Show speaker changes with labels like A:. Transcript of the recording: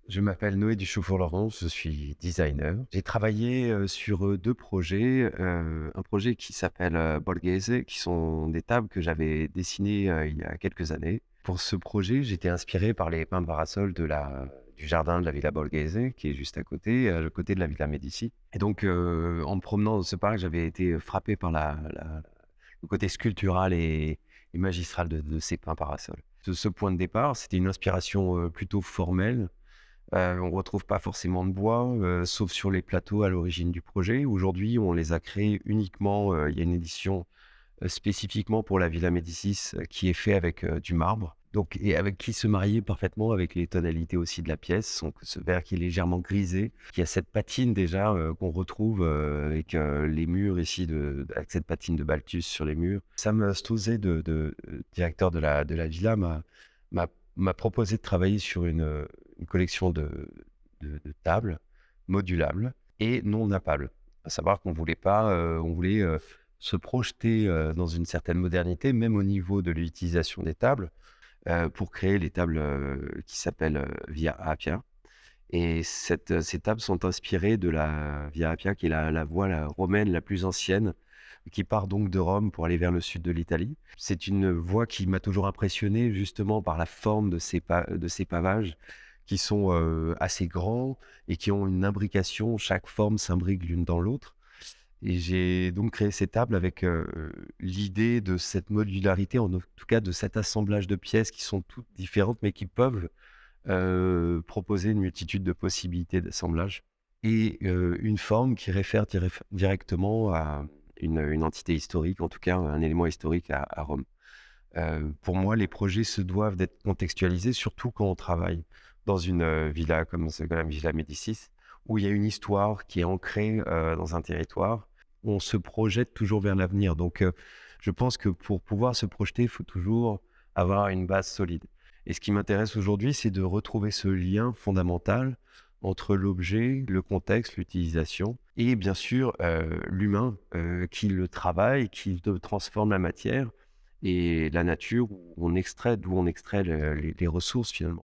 A: Je m'appelle Noé Duchaufour-Laurent, je suis designer. J'ai travaillé, sur, 2 projets, un projet qui s'appelle, Borghese, qui sont des tables que j'avais dessinées, il y a quelques années. Pour ce projet, j'étais inspiré par les pins de parasol du jardin de la Villa Borghese, qui est juste à côté, le côté de la Villa Médicis et donc en me promenant dans ce parc, j'avais été frappé par le côté sculptural et magistral de ces pins parasols. Ce point de départ, c'était une inspiration, plutôt formelle. On retrouve pas forcément de bois, sauf sur les plateaux à l'origine du projet. Aujourd'hui, on les a créés uniquement, il y a une édition, spécifiquement pour la Villa Médicis, qui est fait avec, du marbre, donc et avec qui se mariait parfaitement avec les tonalités aussi de la pièce. Donc ce verre qui est légèrement grisé, qui a cette patine déjà, qu'on retrouve, avec, les murs ici avec cette patine de Balthus sur les murs. Sam Stosé directeur de la villa m'a m'a proposé de travailler sur une collection de tables modulables et non nappables. À savoir qu'on voulait pas, on voulait, se projeter, dans une certaine modernité, même au niveau de l'utilisation des tables, pour créer les tables, qui s'appellent, Via Appia et ces tables sont inspirées de la Via Appia qui est la voie romaine la plus ancienne, qui part donc de Rome pour aller vers le sud de l'Italie. C'est une voie qui m'a toujours impressionné justement par la forme de ces pavages qui sont, assez grands et qui ont une imbrication, chaque forme s'imbrique l'une dans l'autre et j'ai donc créé ces tables avec, l'idée de cette modularité, en tout cas de cet assemblage de pièces qui sont toutes différentes, mais qui peuvent, proposer une multitude de possibilités d'assemblage et une forme qui réfère directement à une entité historique, en tout cas un élément historique à Rome. Pour moi, les projets se doivent d'être contextualisés, surtout quand on travaille dans une, villa comme la Villa Médicis, où il y a une histoire qui est ancrée, dans un territoire. On se projette toujours vers l'avenir, donc je pense que pour pouvoir se projeter, il faut toujours avoir une base solide et ce qui m'intéresse aujourd'hui, c'est de retrouver ce lien fondamental entre l'objet, le contexte, l'utilisation et bien sûr, l'humain, qui le travaille, qui transforme la matière et la nature d'où on extrait les ressources finalement.